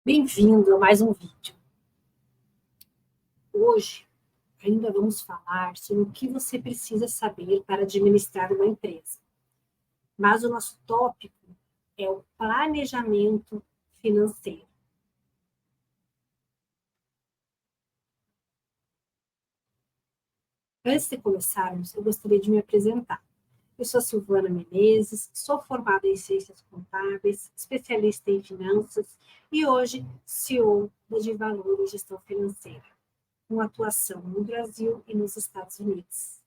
Bem-vindo a mais um vídeo. Hoje, ainda vamos falar sobre o que você precisa saber para administrar uma empresa. Mas o nosso tópico é o planejamento financeiro. Antes de começarmos, eu gostaria de me apresentar. Eu sou Silvana Menezes, sou formada em Ciências Contábeis, especialista em finanças e hoje CEO da Divalor e Gestão Financeira, com atuação no Brasil e nos Estados Unidos.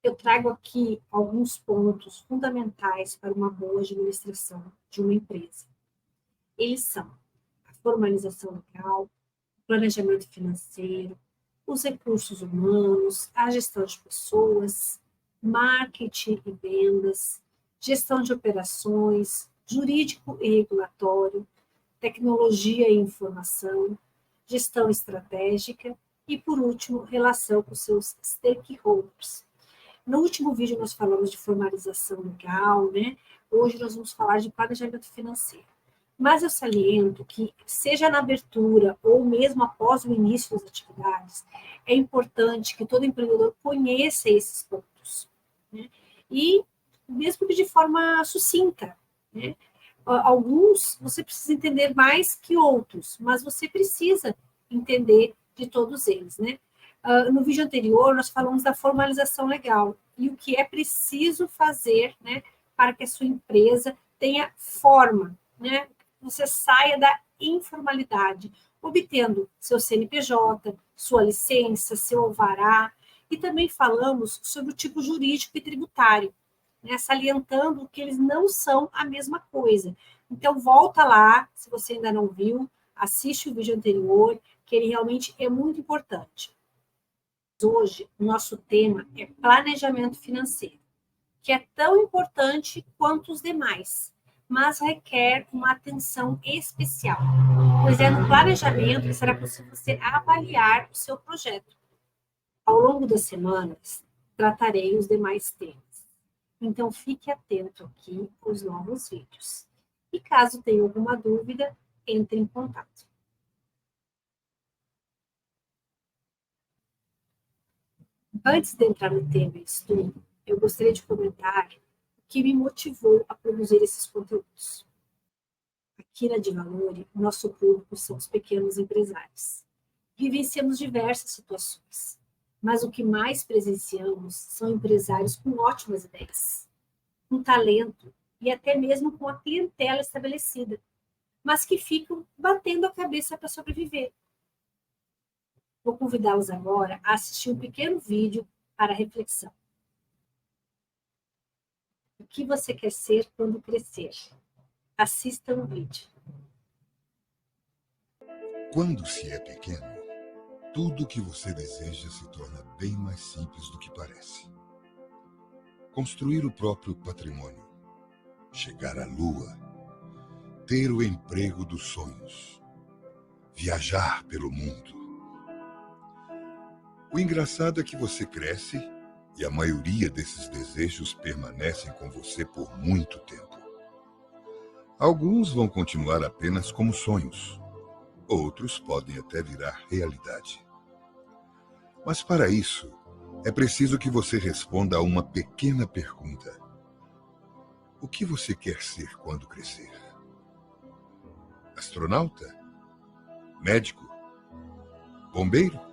Eu trago aqui alguns pontos fundamentais para uma boa administração de uma empresa. Eles são a formalização legal, o planejamento financeiro, os recursos humanos, a gestão de pessoas, marketing e vendas, gestão de operações, jurídico e regulatório, tecnologia e informação, gestão estratégica e, por último, relação com seus stakeholders. No último vídeo nós falamos de formalização legal, né? Hoje nós vamos falar de planejamento financeiro. Mas eu saliento que, seja na abertura ou mesmo após o início das atividades, é importante que todo empreendedor conheça esses pontos, né? E mesmo que de forma sucinta, né? Alguns você precisa entender mais que outros, mas você precisa entender de todos eles, né? No vídeo anterior, nós falamos da formalização legal e o que é preciso fazer, né, para que a sua empresa tenha forma, né? Você saia da informalidade, obtendo seu CNPJ, sua licença, seu alvará, e também falamos sobre o tipo jurídico e tributário, né, salientando que eles não são a mesma coisa. Então, volta lá, se você ainda não viu, assiste o vídeo anterior, que ele realmente é muito importante. Hoje, o nosso tema é planejamento financeiro, que é tão importante quanto os demais, mas requer uma atenção especial, pois é no planejamento que será possível você avaliar o seu projeto. Ao longo das semanas, tratarei os demais temas, então fique atento aqui aos novos vídeos. E caso tenha alguma dúvida, entre em contato. Antes de entrar no tema e estudo, eu gostaria de comentar o que me motivou a produzir esses conteúdos. Aqui na Divalore, nosso público são os pequenos empresários. Vivenciamos diversas situações, mas o que mais presenciamos são empresários com ótimas ideias, com talento e até mesmo com a clientela estabelecida, mas que ficam batendo a cabeça para sobreviver. Vou convidá-los agora a assistir um pequeno vídeo para reflexão. O que você quer ser quando crescer? Assista o vídeo. Quando se é pequeno, tudo o que você deseja se torna bem mais simples do que parece. Construir o próprio patrimônio, chegar à lua, ter o emprego dos sonhos, viajar pelo mundo. O engraçado é que você cresce e a maioria desses desejos permanecem com você por muito tempo. Alguns vão continuar apenas como sonhos, outros podem até virar realidade. Mas para isso, é preciso que você responda a uma pequena pergunta. O que você quer ser quando crescer? Astronauta? Médico? Bombeiro?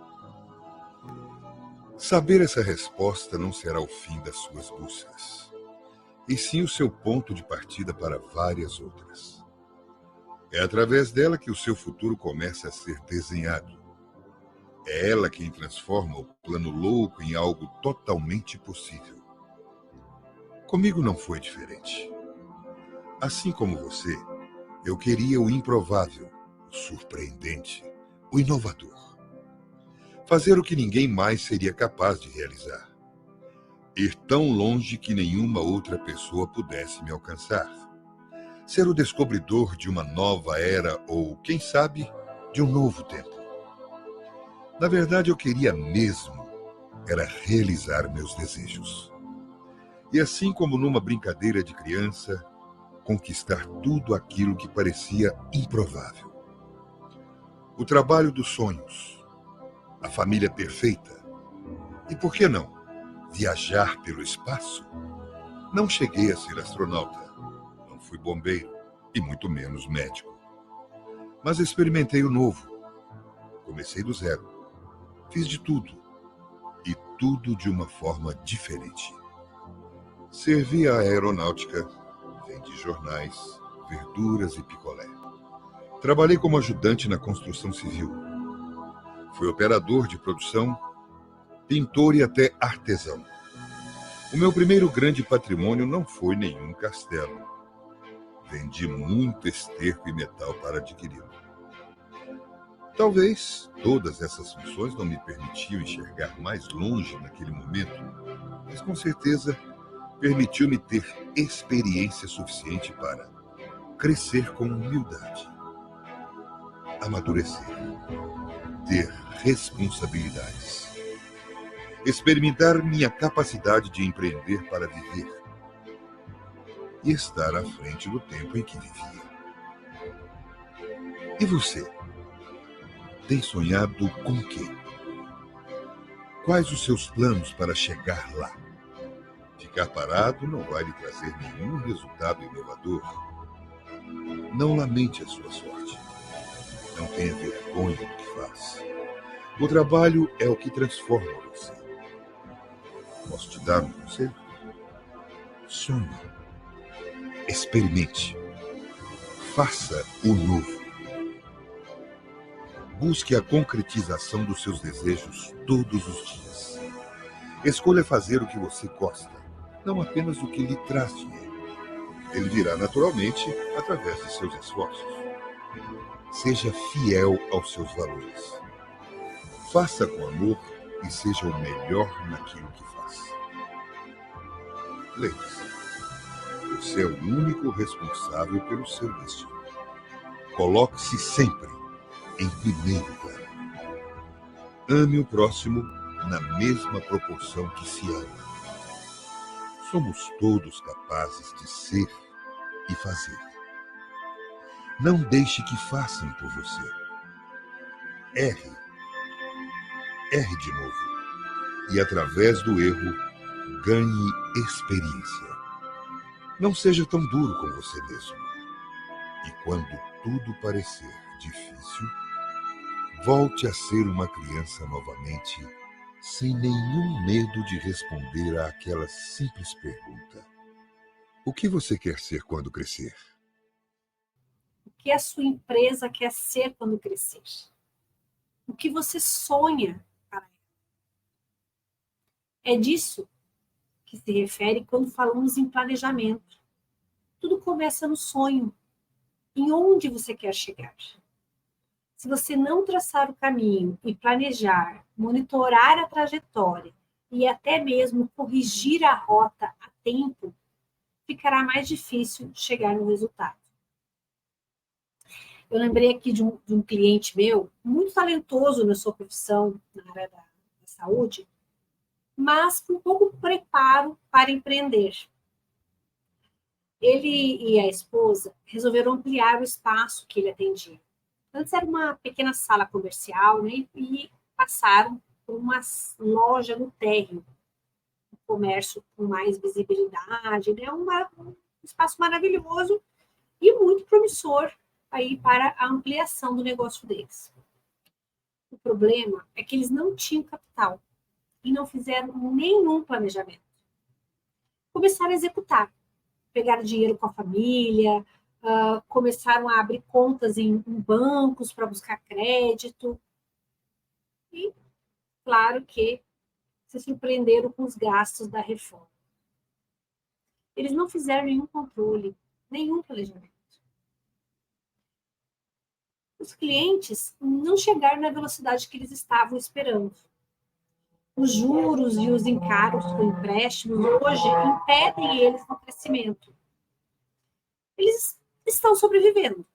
Saber essa resposta não será o fim das suas buscas, e sim o seu ponto de partida para várias outras. É através dela que o seu futuro começa a ser desenhado. É ela quem transforma o plano louco em algo totalmente possível. Comigo não foi diferente. Assim como você, eu queria o improvável, o surpreendente, o inovador. Fazer o que ninguém mais seria capaz de realizar. Ir tão longe que nenhuma outra pessoa pudesse me alcançar. Ser o descobridor de uma nova era ou, quem sabe, de um novo tempo. Na verdade, eu queria mesmo era realizar meus desejos. E assim como numa brincadeira de criança, conquistar tudo aquilo que parecia improvável. o trabalho dos sonhos, a família perfeita e, por que não, viajar pelo espaço? Não cheguei a ser astronauta, não fui bombeiro e muito menos médico. Mas experimentei o novo. Comecei do zero. Fiz de tudo. E tudo de uma forma diferente. Servi a aeronáutica, vendi jornais, verduras e picolé. Trabalhei como ajudante na construção civil. Fui operador de produção, pintor e até artesão. O meu primeiro grande patrimônio não foi nenhum castelo. Vendi muito esterco e metal para adquiri-lo. Talvez todas essas funções não me permitiam enxergar mais longe naquele momento, mas com certeza permitiu-me ter experiência suficiente para crescer com humildade, amadurecer, ter responsabilidades, experimentar minha capacidade de empreender para viver e estar à frente do tempo em que vivia. E você? Tem sonhado com o quê? Quais os seus planos para chegar lá? Ficar parado não vai lhe trazer nenhum resultado inovador. Não lamente a sua sorte. Não tenha vergonha do que faz. O trabalho é o que transforma você. Posso te dar um conselho? Sonhe. Experimente. Faça o novo. Busque a concretização dos seus desejos todos os dias. Escolha fazer o que você gosta, não apenas o que lhe traz dinheiro. Ele virá naturalmente através de seus esforços. Seja fiel aos seus valores. Faça com amor e seja o melhor naquilo que faz. Lembre-se, você é o único responsável pelo seu destino. Coloque-se sempre em primeiro plano. Ame o próximo na mesma proporção que se ama. Somos todos capazes de ser e fazer. Não deixe que façam por você. Erre. Erre de novo. E através do erro, ganhe experiência. Não seja tão duro com você mesmo. E quando tudo parecer difícil, volte a ser uma criança novamente, sem nenhum medo de responder àquela simples pergunta: o que você quer ser quando crescer? O que a sua empresa quer ser quando crescer? O que você sonha para ela? É disso que se refere quando falamos em planejamento. Tudo começa no sonho. Em onde você quer chegar? Se você não traçar o caminho e planejar, monitorar a trajetória e até mesmo corrigir a rota a tempo, ficará mais difícil chegar no resultado. Eu lembrei aqui de um cliente meu, muito talentoso na sua profissão, na área da saúde, mas com pouco preparo para empreender. Ele e a esposa resolveram ampliar o espaço que ele atendia. Antes era uma pequena sala comercial, né, e passaram por uma loja no térreo, um comércio com mais visibilidade, né, um espaço maravilhoso e muito promissor aí para a ampliação do negócio deles. O problema é que eles não tinham capital e não fizeram nenhum planejamento. Começaram a executar, pegaram dinheiro com a família, começaram a abrir contas em bancos para buscar crédito. E, claro que se surpreenderam com os gastos da reforma. Eles não fizeram nenhum controle, nenhum planejamento. Os clientes não chegaram na velocidade que eles estavam esperando. Os juros e os encaros com empréstimos hoje impedem eles no crescimento. Eles estão sobrevivendo,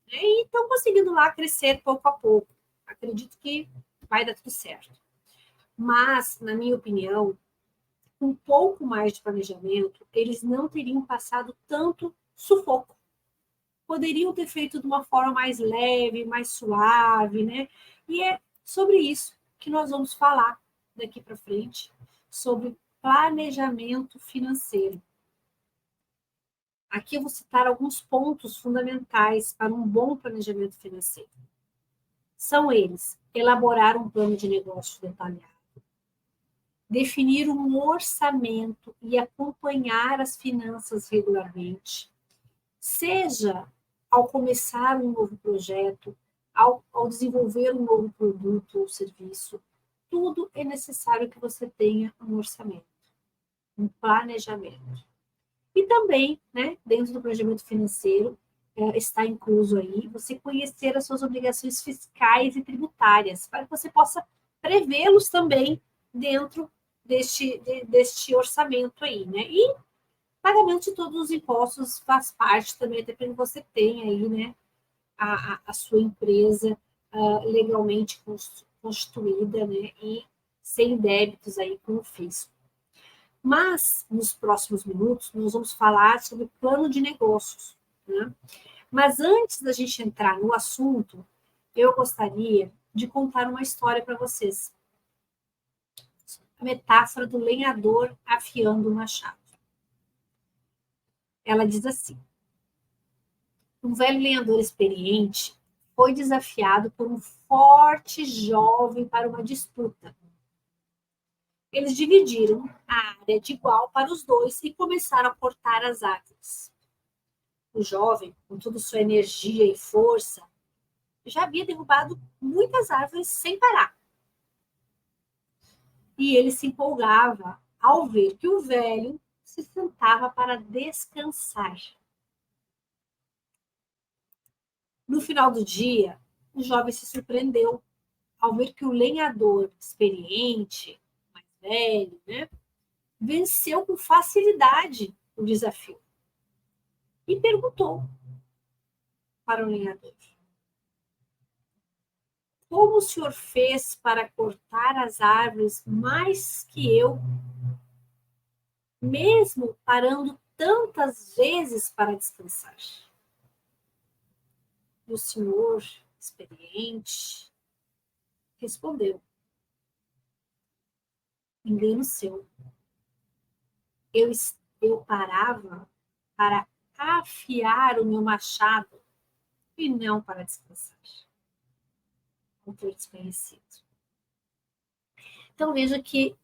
né? E estão conseguindo lá crescer pouco a pouco. Acredito que vai dar tudo certo. Mas, na minha opinião, com um pouco mais de planejamento, eles não teriam passado tanto sufoco. poderiam ter feito de uma forma mais leve, mais suave, né? E é sobre isso que nós vamos falar daqui para frente, sobre planejamento financeiro. Aqui eu vou citar alguns pontos fundamentais para um bom planejamento financeiro. São eles: elaborar um plano de negócio detalhado, definir um orçamento e acompanhar as finanças regularmente, seja ao começar um novo projeto, ao desenvolver um novo produto ou serviço, tudo é necessário que você tenha um orçamento, um planejamento. E também, né, dentro do planejamento financeiro, está incluso aí você conhecer as suas obrigações fiscais e tributárias, para que você possa prevê-los também dentro deste orçamento aí, né? E pagamento de todos os impostos faz parte também, até para que você tenha aí, né, a sua empresa legalmente constituída, né, e sem débitos aí com o fisco. Mas, nos próximos minutos, nós vamos falar sobre plano de negócios, né? Mas antes da gente entrar no assunto, eu gostaria de contar uma história para vocês. A metáfora do lenhador afiando o machado. Ela diz assim: um velho lenhador experiente foi desafiado por um forte jovem para uma disputa. Eles dividiram a área de igual para os dois e começaram a cortar as árvores. O jovem, com toda sua energia e força, já havia derrubado muitas árvores sem parar. E ele se empolgava ao ver que o velho se sentava para descansar. No final do dia, o jovem se surpreendeu ao ver que o lenhador experiente, mais velho, né, venceu com facilidade o desafio. E perguntou para o lenhador: como o senhor fez para cortar as árvores mais que eu, mesmo parando tantas vezes para descansar? E o senhor, experiente, respondeu: engano seu. Eu parava para afiar o meu machado e não para descansar. Autor desconhecido. Então veja que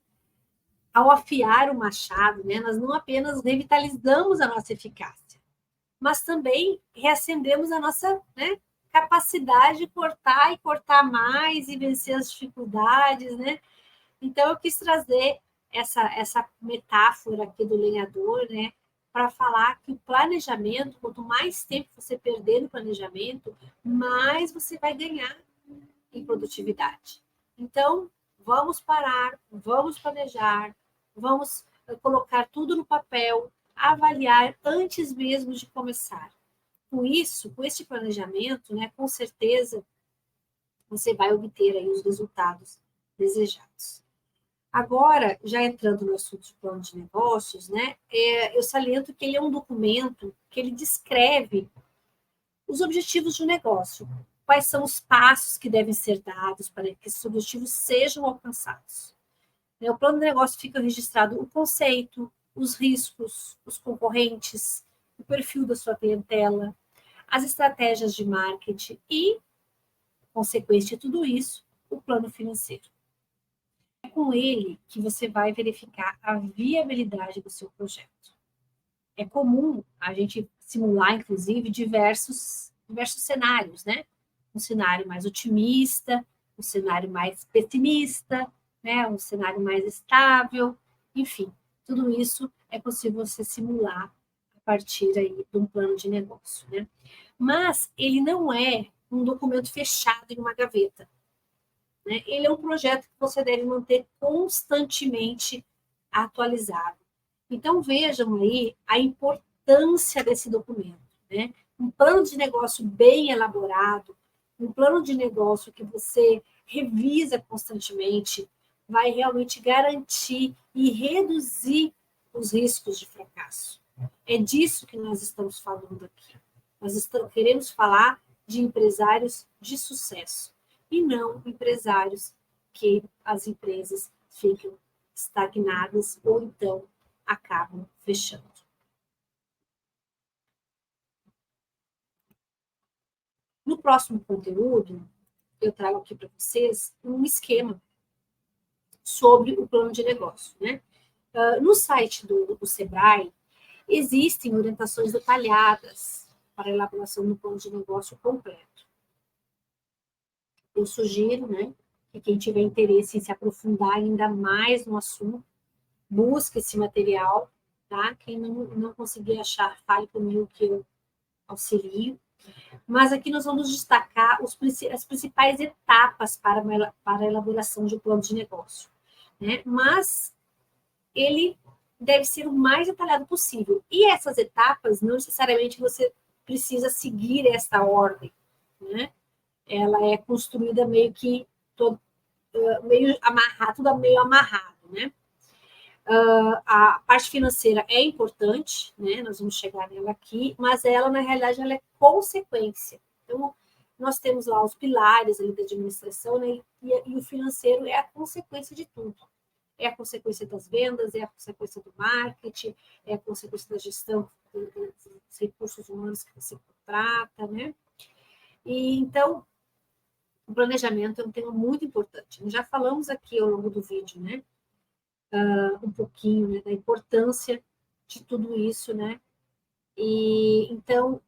ao afiar o machado, né, nós não apenas revitalizamos a nossa eficácia, mas também reacendemos a nossa, né, capacidade de cortar e cortar mais e vencer as dificuldades, né? Então eu quis trazer essa metáfora aqui do lenhador, né, para falar que o planejamento, quanto mais tempo você perder no planejamento, mais você vai ganhar em produtividade. Então, vamos parar, vamos planejar, vamos colocar tudo no papel, avaliar antes mesmo de começar. Com isso, com esse planejamento, né, com certeza você vai obter aí os resultados desejados. Agora, já entrando no assunto de plano de negócios, né, eu saliento que ele é um documento que ele descreve os objetivos de um negócio, quais são os passos que devem ser dados para que esses objetivos sejam alcançados. O plano de negócio fica registrado o conceito, os riscos, os concorrentes, o perfil da sua clientela, as estratégias de marketing e, consequência de tudo isso, o plano financeiro. É com ele que você vai verificar a viabilidade do seu projeto. É comum a gente simular, inclusive, diversos cenários, né? Um cenário mais otimista, um cenário mais pessimista, né? Um cenário mais estável, enfim, tudo isso é possível você simular a partir aí de um plano de negócio, né? Mas ele não é um documento fechado em uma gaveta, né? Ele é um projeto que você deve manter constantemente atualizado. Então, vejam aí a importância desse documento, né? Um plano de negócio bem elaborado, um plano de negócio que você revisa constantemente, vai realmente garantir e reduzir os riscos de fracasso. É disso que nós estamos falando aqui. Nós queremos falar de empresários de sucesso e não empresários que as empresas ficam estagnadas ou então acabam fechando. No próximo conteúdo, eu trago aqui para vocês um esquema sobre o plano de negócio, né? No site do Sebrae, existem orientações detalhadas para a elaboração do plano de negócio completo. Eu sugiro, né, que quem tiver interesse em se aprofundar ainda mais no assunto, busque esse material, tá? Quem não conseguir achar, fale comigo que eu auxilio. Mas aqui nós vamos destacar as principais etapas para a elaboração de um plano de negócio, né? Mas ele deve ser o mais detalhado possível. E essas etapas, não necessariamente você precisa seguir esta ordem, né? Ela é construída meio que meio amarrado, tudo meio amarrado, né? A parte financeira é importante, né? Nós vamos chegar nela aqui, mas ela, na realidade, ela é consequência. Então, nós temos lá os pilares ali da administração, né? E o financeiro é a consequência de tudo. É a consequência das vendas, é a consequência do marketing, é a consequência da gestão dos recursos humanos que você contrata, né? E, então, o planejamento é um tema muito importante. Nós já falamos aqui ao longo do vídeo, né? Um pouquinho, né, da importância de tudo isso, né? E então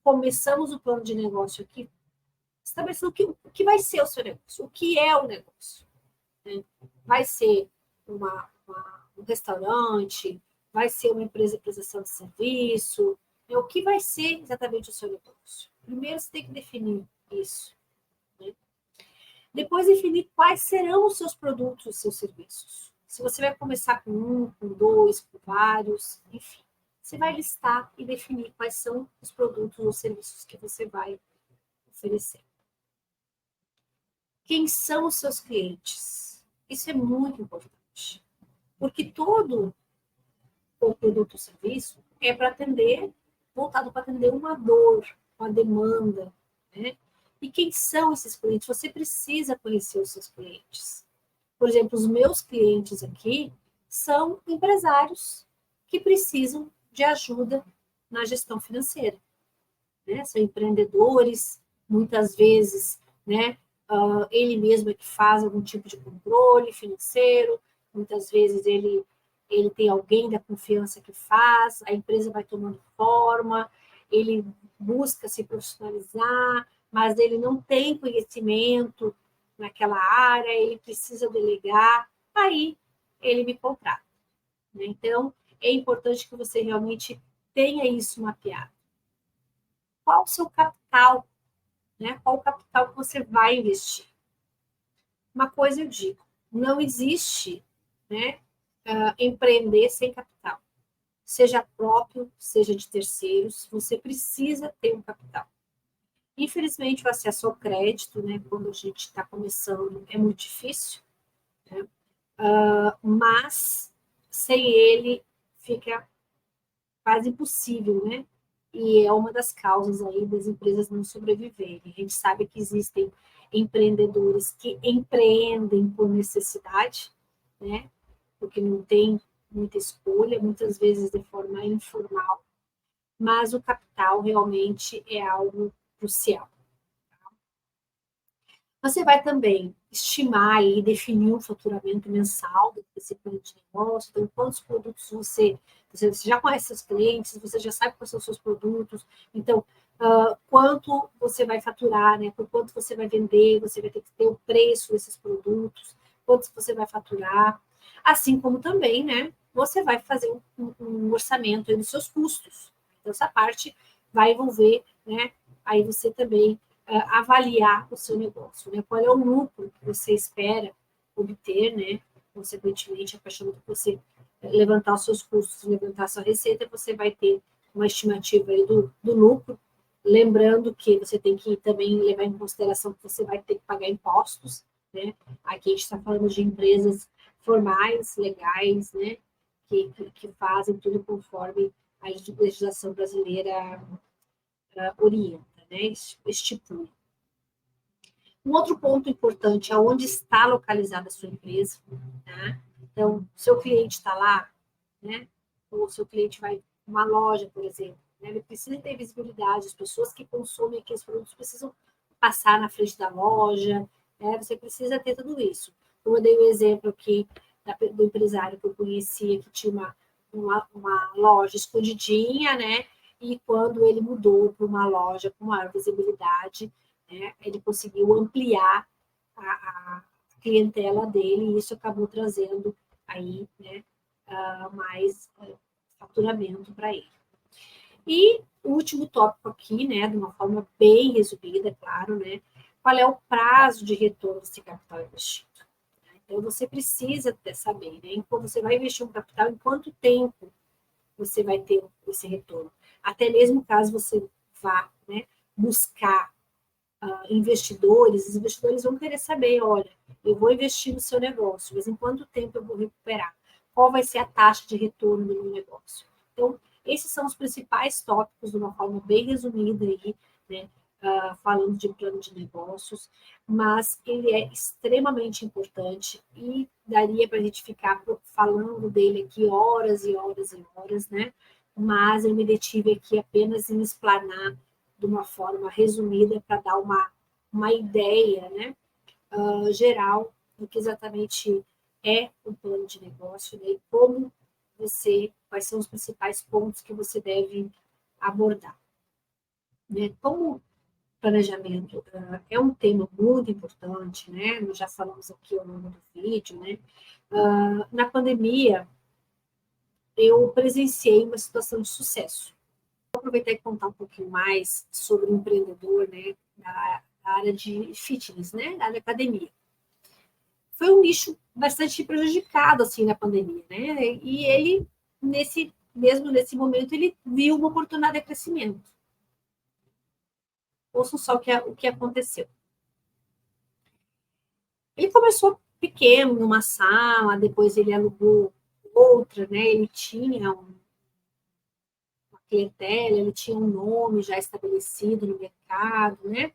começamos o plano de negócio aqui, estabelecendo o que vai ser o seu negócio, o que é o negócio, né? Vai ser um restaurante, vai ser uma empresa de prestação de serviço, né? O que vai ser exatamente o seu negócio? Primeiro você tem que definir isso, né? Depois definir quais serão os seus produtos, os seus serviços. Se você vai começar com um, com dois, com vários, enfim. Você vai listar e definir quais são os produtos ou serviços que você vai oferecer. Quem são os seus clientes? Isso é muito importante. Porque todo o produto ou serviço é para atender, voltado para atender uma dor, uma demanda, né? E quem são esses clientes? Você precisa conhecer os seus clientes. Por exemplo, os meus clientes aqui são empresários que precisam de ajuda na gestão financeira, né? São empreendedores, muitas vezes, né? Ele mesmo é que faz algum tipo de controle financeiro, muitas vezes ele tem alguém da confiança que faz, a empresa vai tomando forma, ele busca se profissionalizar, mas ele não tem conhecimento naquela área, ele precisa delegar, aí ele me contrata, né? Então, é importante que você realmente tenha isso mapeado. Qual o seu capital, né? Qual o capital que você vai investir? Uma coisa eu digo, não existe, né, empreender sem capital. Seja próprio, seja de terceiros, você precisa ter um capital. Infelizmente, o acesso ao crédito, né, quando a gente está começando, é muito difícil, né? Mas sem ele fica quase impossível, né? E é uma das causas aí das empresas não sobreviverem. A gente sabe que existem empreendedores que empreendem por necessidade, né? Porque não tem muita escolha, muitas vezes de forma informal, mas o capital realmente é algo crucial. Você vai também estimar e definir um faturamento mensal desse plano de negócio, então quantos produtos você já conhece seus clientes, você já sabe quais são os seus produtos, então quanto você vai faturar, né? Por quanto você vai vender, você vai ter que ter o preço desses produtos, quanto você vai faturar, assim como também, né? Você vai fazer um orçamento aí dos seus custos. Então, essa parte vai envolver, né? Aí você também avaliar o seu negócio, né? Qual é o lucro que você espera obter, né? Consequentemente, a partir do que você levantar os seus custos, levantar a sua receita, você vai ter uma estimativa aí do lucro. Lembrando que você tem que também levar em consideração que você vai ter que pagar impostos, né? Aqui a gente está falando de empresas formais, legais, né? Que fazem tudo conforme a legislação brasileira orienta, né? Estipula. Um outro ponto importante é onde está localizada a sua empresa. Tá? Então, seu cliente está lá, né? Ou seu cliente vai uma loja, por exemplo, né? Ele precisa ter visibilidade, as pessoas que consomem aqueles produtos precisam passar na frente da loja, né? Você precisa ter tudo isso. Eu dei um exemplo aqui do empresário que eu conhecia, que tinha uma loja escondidinha, né? E quando ele mudou para uma loja com maior visibilidade, né, ele conseguiu ampliar a clientela dele e isso acabou trazendo aí, né, mais faturamento para ele. E o último tópico aqui, né, de uma forma bem resumida, é claro, né, qual é o prazo de retorno desse capital investido. Então, você precisa saber, né, quando você vai investir um capital, em quanto tempo você vai ter esse retorno. Até mesmo caso você vá, né, buscar investidores, os investidores vão querer saber, olha, eu vou investir no seu negócio, mas em quanto tempo eu vou recuperar? Qual vai ser a taxa de retorno do meu negócio? Então, esses são os principais tópicos, de uma forma bem resumida aí, né, falando de plano de negócios, mas ele é extremamente importante e daria para a gente ficar falando dele aqui horas e horas e horas, né? Mas eu me detive aqui apenas em explanar de uma forma resumida para dar uma ideia, né, geral do que exatamente é o plano de negócio, né, e como quais são os principais pontos que você deve abordar. Né? Como planejamento é um tema muito importante, né? Nós já falamos aqui ao longo do vídeo, né? Na pandemia, eu presenciei uma situação de sucesso. Vou aproveitar e contar um pouquinho mais sobre o empreendedor, né? Da área de fitness, né? Da área de academia. Foi um nicho bastante prejudicado, assim, na pandemia, né? E ele, mesmo nesse momento, ele viu uma oportunidade de crescimento. Ouçam só o que aconteceu. Ele começou pequeno, numa sala, depois ele alugou outra, né? Ele tinha uma clientela, ele tinha um nome já estabelecido no mercado, né?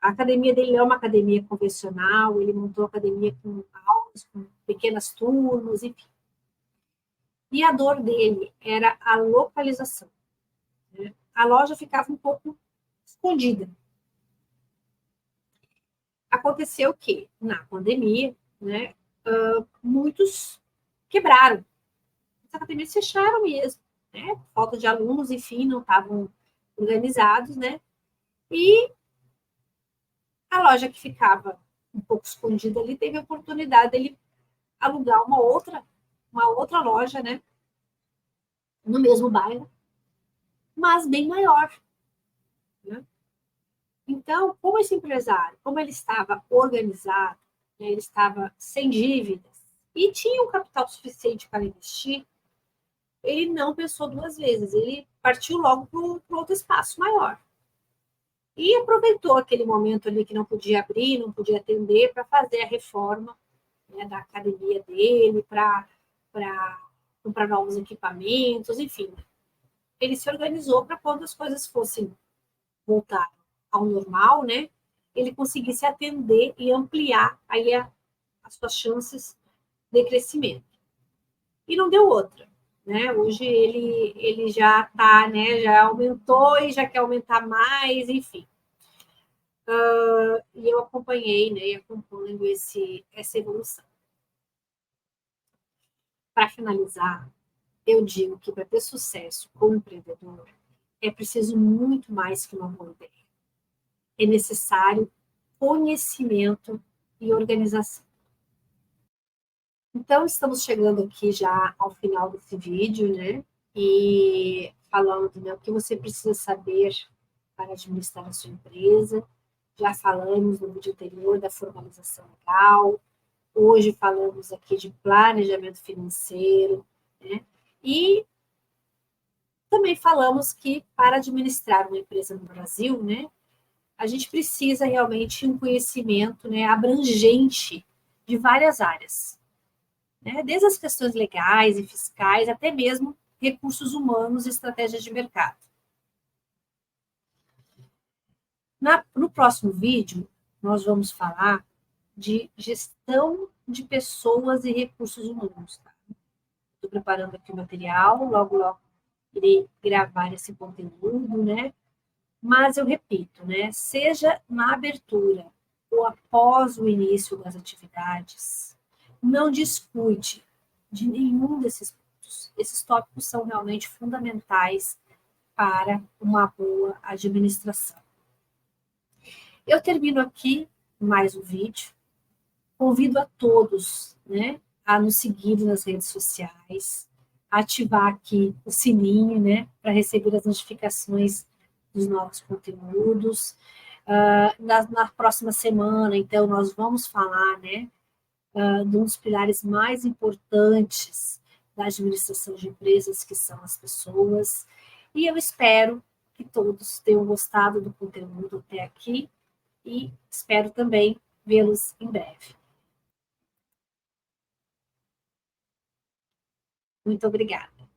A academia dele é uma academia convencional, ele montou a academia com aulas, com pequenas turmas, enfim. E a dor dele era a localização. Né? A loja ficava um pouco escondida. Aconteceu que, na pandemia, né, muitos quebraram. As academias fecharam mesmo. Né? Falta de alunos, enfim, não estavam organizados, né? E a loja que ficava um pouco escondida ali teve a oportunidade dele alugar uma outra loja, né? No mesmo bairro, mas bem maior. Né? Então, como esse empresário, como ele estava organizado, né, ele estava sem dívidas e tinha um capital suficiente para investir, ele não pensou duas vezes, ele partiu logo para outro espaço maior. E aproveitou aquele momento ali que não podia abrir, não podia atender, para fazer a reforma, né, da academia dele, para comprar novos equipamentos, enfim. Ele se organizou para quando as coisas fossem voltar ao normal, né, ele conseguisse atender e ampliar aí as suas chances de crescimento. E não deu outra. Né? Hoje ele já está, né, já aumentou e já quer aumentar mais, enfim. E eu acompanhei, né, acompanhando essa evolução. Para finalizar, eu digo que para ter sucesso como empreendedor, é preciso muito mais que uma boa ideia. É necessário conhecimento e organização. Então, estamos chegando aqui já ao final desse vídeo, né? E falando, né, o que você precisa saber para administrar a sua empresa. Já falamos no vídeo anterior da formalização legal. Hoje falamos aqui de planejamento financeiro, né? E também falamos que para administrar uma empresa no Brasil, né, a gente precisa realmente um conhecimento, né, abrangente de várias áreas. Né? Desde as questões legais e fiscais, até mesmo recursos humanos e estratégias de mercado. No próximo vídeo, nós vamos falar de gestão de pessoas e recursos humanos. Tá? Estou preparando aqui o material, logo, logo irei gravar esse conteúdo, né? Mas eu repito, né? Seja na abertura ou após o início das atividades, não descuide de nenhum desses pontos. Esses tópicos são realmente fundamentais para uma boa administração. Eu termino aqui mais um vídeo. Convido a todos, né, a nos seguir nas redes sociais, ativar aqui o sininho, né, para receber as notificações dos novos conteúdos. Na próxima semana, então, nós vamos falar, né, de um dos pilares mais importantes da administração de empresas, que são as pessoas. E eu espero que todos tenham gostado do conteúdo até aqui e espero também vê-los em breve. Muito obrigada.